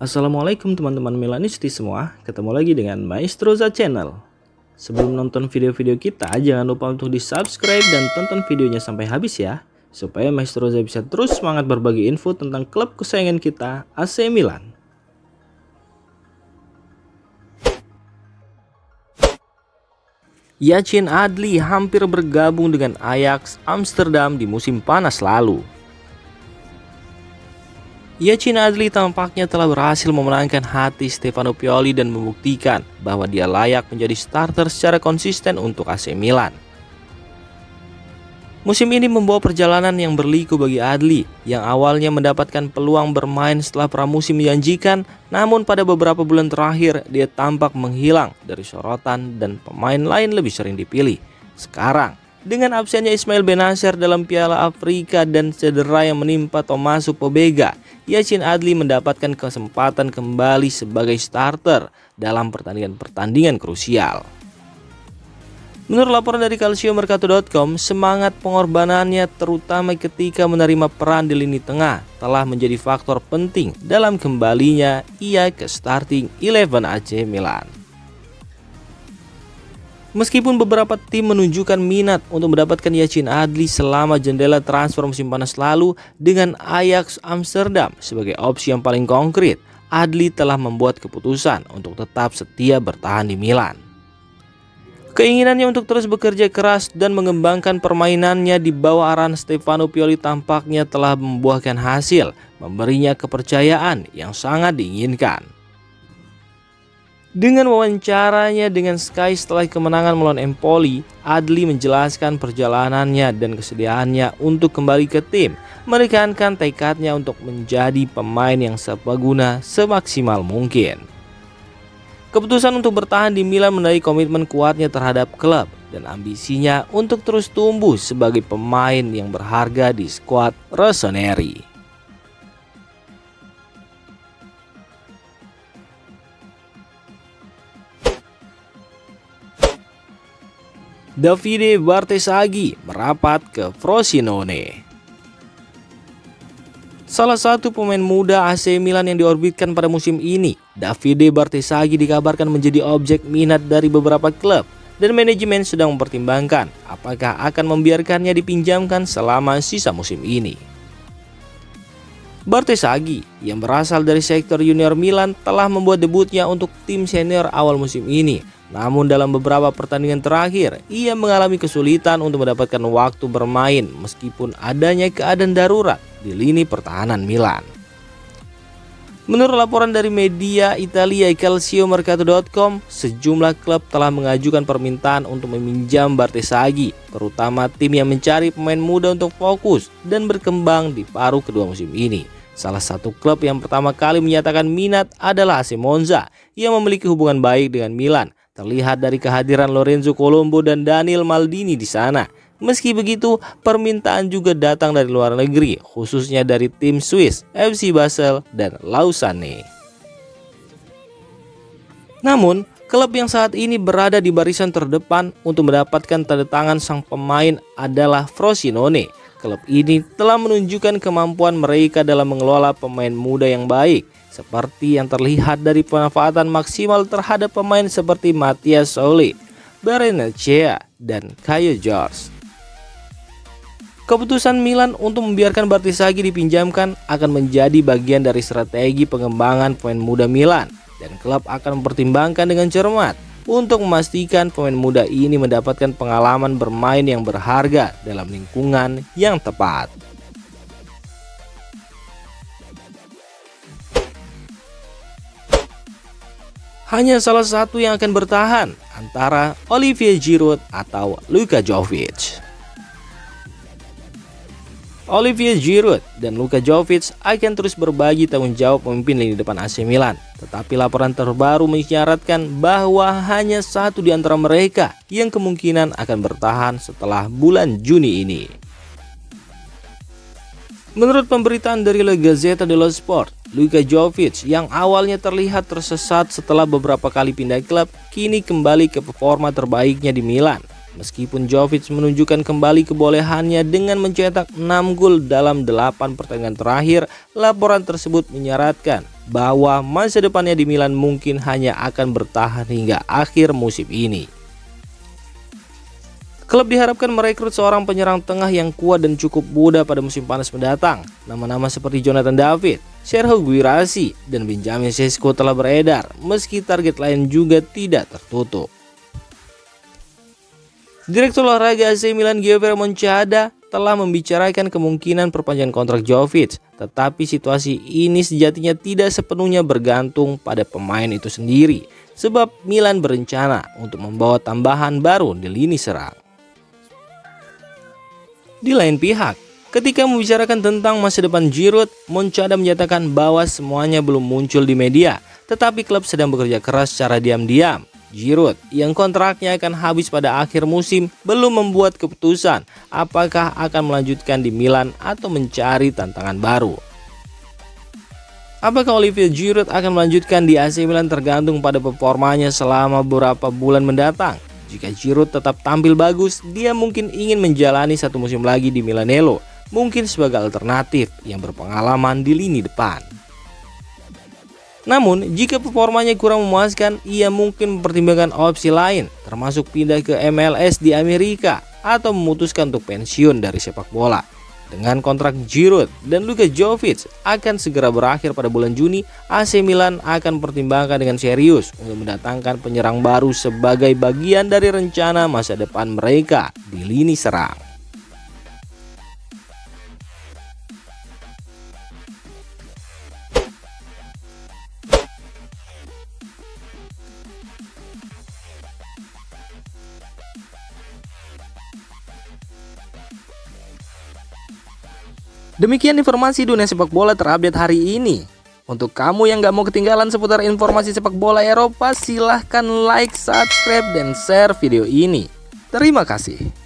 Assalamualaikum teman-teman Milanisti semua, ketemu lagi dengan Maestroza Channel. Sebelum nonton video-video kita, jangan lupa untuk di subscribe dan tonton videonya sampai habis ya, supaya Maestroza bisa terus semangat berbagi info tentang klub kesayangan kita, AC Milan. Yacine Adli hampir bergabung dengan Ajax Amsterdam di musim panas lalu. Yacine Adli tampaknya telah berhasil memenangkan hati Stefano Pioli dan membuktikan bahwa dia layak menjadi starter secara konsisten untuk AC Milan. Musim ini membawa perjalanan yang berliku bagi Adli, yang awalnya mendapatkan peluang bermain setelah pramusim menjanjikan, namun pada beberapa bulan terakhir dia tampak menghilang dari sorotan dan pemain lain lebih sering dipilih. Sekarang, dengan absennya Ismail Bennacer dalam Piala Afrika dan cedera yang menimpa Tommaso Pobega, Yacine Adli mendapatkan kesempatan kembali sebagai starter dalam pertandingan-pertandingan krusial. Menurut laporan dari calciomercato.com, semangat pengorbanannya terutama ketika menerima peran di lini tengah telah menjadi faktor penting dalam kembalinya ia ke starting 11 AC Milan. Meskipun beberapa tim menunjukkan minat untuk mendapatkan Yacine Adli selama jendela transfer musim panas lalu dengan Ajax Amsterdam sebagai opsi yang paling konkret, Adli telah membuat keputusan untuk tetap setia bertahan di Milan. Keinginannya untuk terus bekerja keras dan mengembangkan permainannya di bawah arahan Stefano Pioli tampaknya telah membuahkan hasil, memberinya kepercayaan yang sangat diinginkan. Dengan wawancaranya dengan Sky setelah kemenangan melawan Empoli, Adli menjelaskan perjalanannya dan kesediaannya untuk kembali ke tim, menekankan tekadnya untuk menjadi pemain yang serbaguna semaksimal mungkin. Keputusan untuk bertahan di Milan menandai komitmen kuatnya terhadap klub dan ambisinya untuk terus tumbuh sebagai pemain yang berharga di skuad Rossoneri. Davide Bartesaghi merapat ke Frosinone. Salah satu pemain muda AC Milan yang diorbitkan pada musim ini, Davide Bartesaghi dikabarkan menjadi objek minat dari beberapa klub dan manajemen sedang mempertimbangkan apakah akan membiarkannya dipinjamkan selama sisa musim ini. Bartesaghi yang berasal dari sektor junior Milan telah membuat debutnya untuk tim senior awal musim ini. Namun dalam beberapa pertandingan terakhir, ia mengalami kesulitan untuk mendapatkan waktu bermain meskipun adanya keadaan darurat di lini pertahanan Milan. Menurut laporan dari media Italia calciomercato.com, sejumlah klub telah mengajukan permintaan untuk meminjam Bartesaghi, terutama tim yang mencari pemain muda untuk fokus dan berkembang di paruh kedua musim ini. Salah satu klub yang pertama kali menyatakan minat adalah AC Monza yang memiliki hubungan baik dengan Milan. Terlihat dari kehadiran Lorenzo Colombo dan Daniel Maldini di sana. Meski begitu, permintaan juga datang dari luar negeri, khususnya dari tim Swiss, FC Basel, dan Lausanne. Namun, klub yang saat ini berada di barisan terdepan untuk mendapatkan tanda tangan sang pemain adalah Frosinone. Klub ini telah menunjukkan kemampuan mereka dalam mengelola pemain muda yang baik, seperti yang terlihat dari pemanfaatan maksimal terhadap pemain seperti Matthias Solis, Barrenechea, dan Caio Jorge. Keputusan Milan untuk membiarkan Bartesaghi dipinjamkan akan menjadi bagian dari strategi pengembangan pemain muda Milan, dan klub akan mempertimbangkan dengan cermat untuk memastikan pemain muda ini mendapatkan pengalaman bermain yang berharga dalam lingkungan yang tepat. Hanya salah satu yang akan bertahan antara Olivier Giroud atau Luka Jovic. Olivier Giroud dan Luka Jovic akan terus berbagi tanggung jawab memimpin lini depan AC Milan. Tetapi laporan terbaru mengisyaratkan bahwa hanya satu di antara mereka yang kemungkinan akan bertahan setelah bulan Juni ini. Menurut pemberitaan dari La Gazzetta dello Sport, Luka Jovic yang awalnya terlihat tersesat setelah beberapa kali pindah klub, kini kembali ke performa terbaiknya di Milan. Meskipun Jovic menunjukkan kembali kebolehannya dengan mencetak 6 gol dalam 8 pertandingan terakhir, laporan tersebut menyarankan bahwa masa depannya di Milan mungkin hanya akan bertahan hingga akhir musim ini. Klub diharapkan merekrut seorang penyerang tengah yang kuat dan cukup muda pada musim panas mendatang. Nama-nama seperti Jonathan David, Serhou Guirassy, dan Benjamin Sesko telah beredar, meski target lain juga tidak tertutup. Direktur olahraga AC Milan Giovanni Monchada telah membicarakan kemungkinan perpanjangan kontrak Jovic, tetapi situasi ini sejatinya tidak sepenuhnya bergantung pada pemain itu sendiri, sebab Milan berencana untuk membawa tambahan baru di lini serang. Di lain pihak, ketika membicarakan tentang masa depan Giroud, Monchada menyatakan bahwa semuanya belum muncul di media, tetapi klub sedang bekerja keras secara diam-diam. Giroud yang kontraknya akan habis pada akhir musim belum membuat keputusan apakah akan melanjutkan di Milan atau mencari tantangan baru. Apakah Olivier Giroud akan melanjutkan di AC Milan tergantung pada performanya selama beberapa bulan mendatang. Jika Giroud tetap tampil bagus, dia mungkin ingin menjalani satu musim lagi di Milanello, mungkin sebagai alternatif yang berpengalaman di lini depan. Namun, jika performanya kurang memuaskan, ia mungkin mempertimbangkan opsi lain, termasuk pindah ke MLS di Amerika atau memutuskan untuk pensiun dari sepak bola. Dengan kontrak Giroud dan Luka Jovic akan segera berakhir pada bulan Juni, AC Milan akan mempertimbangkan dengan serius untuk mendatangkan penyerang baru sebagai bagian dari rencana masa depan mereka di lini serang. Demikian informasi dunia sepak bola terupdate hari ini. Untuk kamu yang gak mau ketinggalan seputar informasi sepak bola Eropa, silahkan like, subscribe, dan share video ini. Terima kasih.